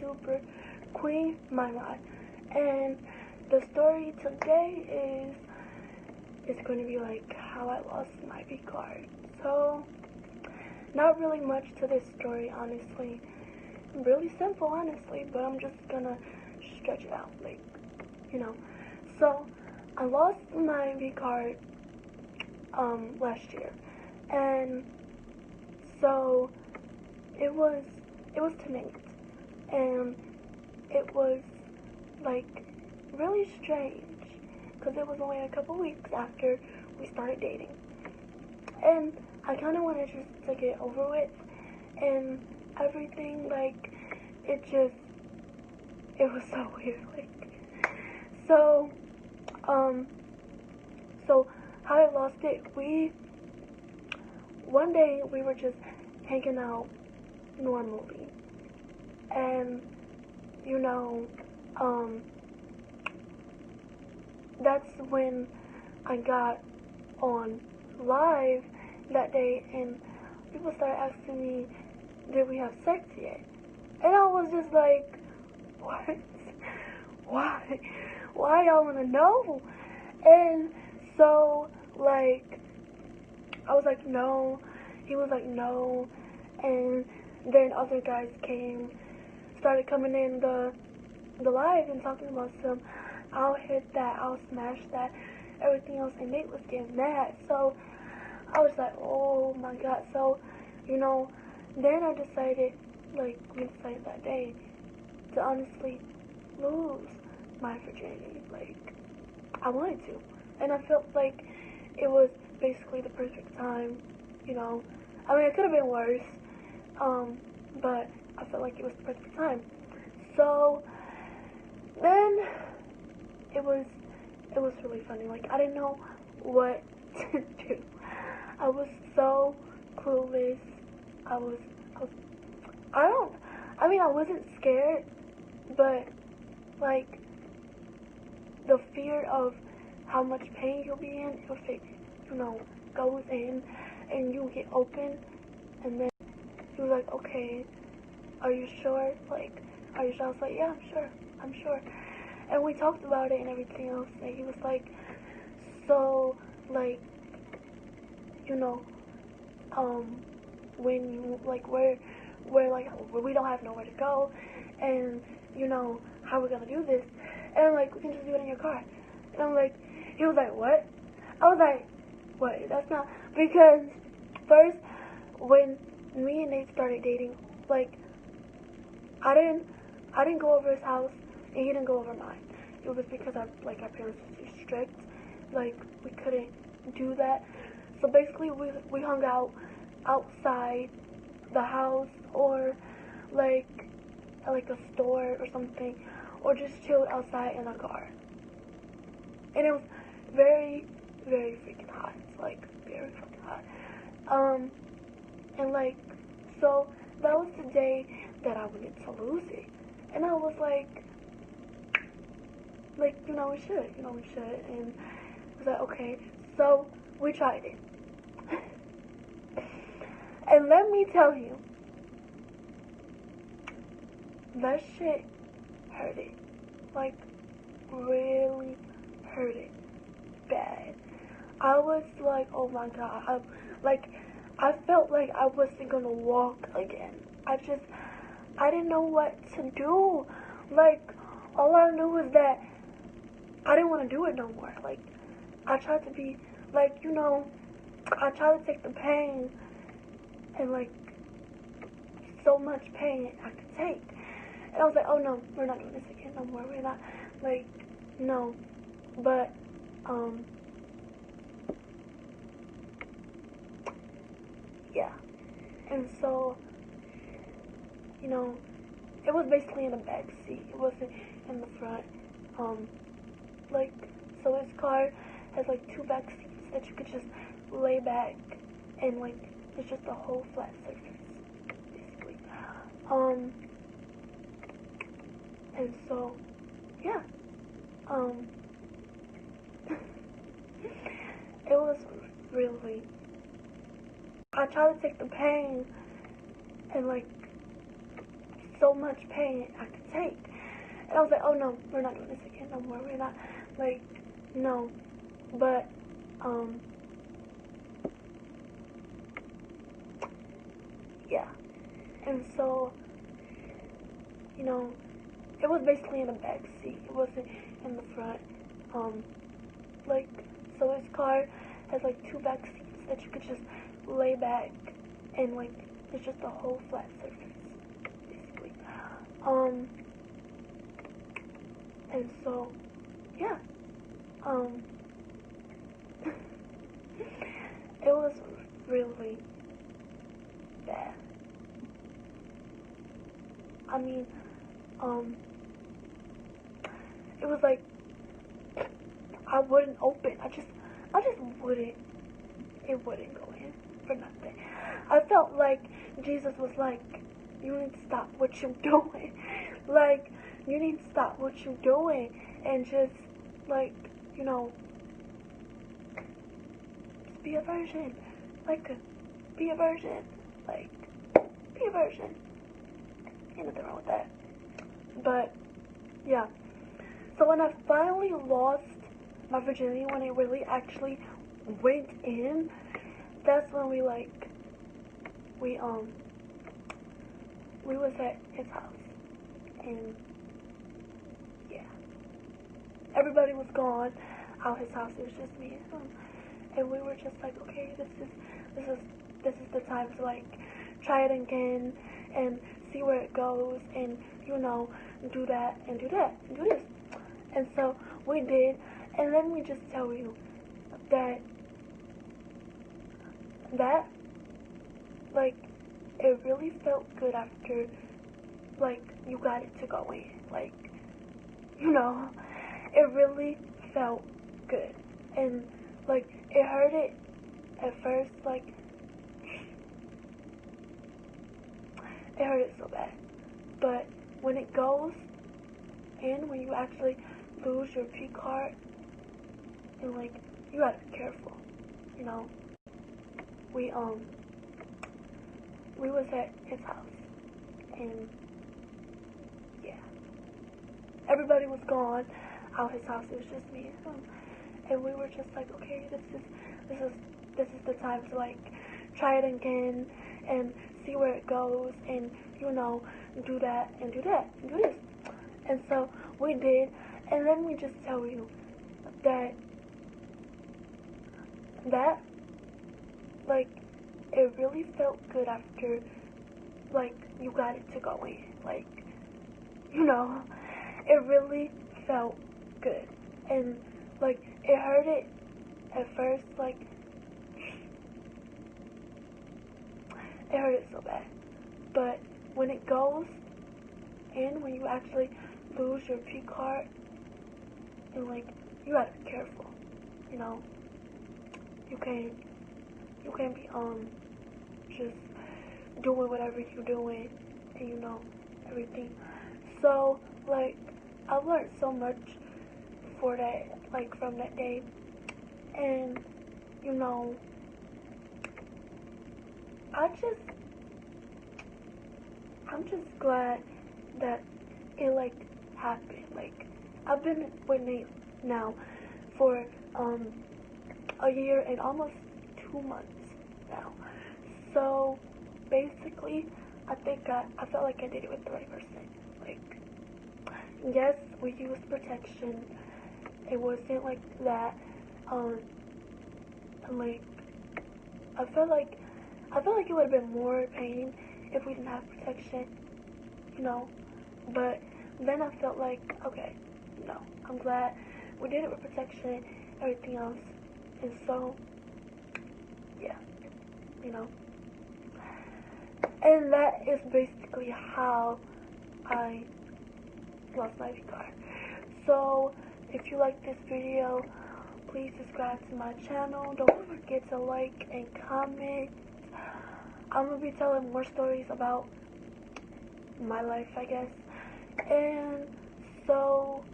YouTuber Queen Mai, and the story today is going to be like how I lost my V card. So not really much to this story, honestly. Really simple, honestly, but I'm just gonna stretch it out, like, you know. So I lost my V card last year, and so it was tonight, and it was like really strange because it was only a couple weeks after we started dating, and I kind of wanted just to get over with and everything. Like, it was so weird. Like, so so how I lost it, one day we were just hanging out normally, and you know, that's when I got on live that day, and people started asking me, did we have sex yet? And I was just like, what? Why? Why y'all wanna know? And so, like, I was like, no. He was like, no. And then other guys started coming in the live and talking about some, I'll hit that, I'll smash that, everything else, and Nate was getting mad. So I was like, oh my god. So, you know, then we decided that day to honestly lose my virginity. Like, I wanted to, and I felt like it was basically the perfect time, you know. I mean, it could have been worse, but I felt like it was the perfect time. So then it was really funny. Like, I didn't know what to do. I was so clueless. I wasn't scared, but like the fear of how much pain you'll be in if it, you know, goes in and you get open, and then he was like, okay, are you sure? Like, are you sure? I was like, yeah, I'm sure. And we talked about it and everything else, and he was like, so, like, you know, when you, like, we're like, we don't have nowhere to go, and, you know, how we're gonna do this, and, like, we can just do it in your car. And I'm like, he was like, what? I was like, what? That's not, because first, when me and Nate started dating, like, I didn't go over his house, and he didn't go over mine. It was because our parents were too strict. Like, we couldn't do that. So basically, we hung out outside the house, or like at like a store or something, or just chilled outside in a car. And it was very, very freaking hot. Like, very fucking hot. And like, so that was the day that I wanted to lose it. And I was like, you know, we should. And I was like, okay. So we tried it. And let me tell you, that shit hurt it. Like, really hurt it bad. I was like, oh my god. I felt like I wasn't gonna walk again. I didn't know what to do. Like, all I knew was that I didn't want to do it no more. Like, I tried to be, like, you know, I tried to take the pain, and like, so much pain I could take. And I was like, oh no, we're not doing this again no more. We're not, like, no. But, yeah. And so, you know, it was basically in the back seat. It wasn't in the front. Like, so his car has like 2 back seats that you could just lay back, and like, it's just a whole flat surface, basically. And so, yeah. It was really, I tried to take the pain and like, so much pain I could take. And I was like, oh no, we're not doing this again no more. We're not, like, no. But, yeah. And so, you know, it was basically in the back seat. It wasn't in the front. Like, so his car has like 2 back seats that you could just lay back, and like it's just a whole flat surface, basically. And so, yeah. It was really bad. I mean, it was like I wouldn't open. I just wouldn't. It wouldn't go in for nothing. I felt like Jesus was like, you need to stop what you're doing. Like, you need to stop what you're doing and just, like, you know, just be a virgin. Like, be a virgin. Like, be a virgin. Ain't nothing wrong with that. But, yeah. So when I finally lost my virginity, when it really actually went in, that's when we was at his house, and yeah, everybody was gone out his house. It was just me and him, and we were just like, okay, this is the time to like try it again and see where it goes, and you know, do that and do that and do this. And so we did, and let me just tell you that like, it really felt good after, like, you got it to go in. Like, you know, it really felt good. And, like, it hurt it at first, like, it hurt it so bad. But when it goes in, when you actually lose your P card, and, like, you gotta be careful, you know. We was at his house, and yeah, everybody was gone out his house. It was just me and him, and we were just like, okay, this is the time to like try it again and see where it goes, and you know, do that and do that and do this. And so we did, and let me just tell you that like, it really felt good after, like, you got it to go in. Like, you know, it really felt good. And, like, it hurt it at first, like, it hurt it so bad. But when it goes in, when you actually lose your P card, and, like, you gotta be careful, you know. You can't be, just doing whatever you're doing, and you know, everything. So, like, I learned so much for that, like, from that day. And, you know, I'm just glad that it, like, happened. Like, I've been with Nate now for, a year and almost 2 months now. So, basically, I felt like I did it with the right person. Like, yes, we used protection. It wasn't like that. Like, I felt like it would have been more pain if we didn't have protection, you know. But then I felt like, okay, no, I'm glad we did it with protection, everything else. And so, yeah, you know. And that is basically how I lost my V card. So, if you like this video, please subscribe to my channel. Don't forget to like and comment. I'm going to be telling more stories about my life, I guess. And so,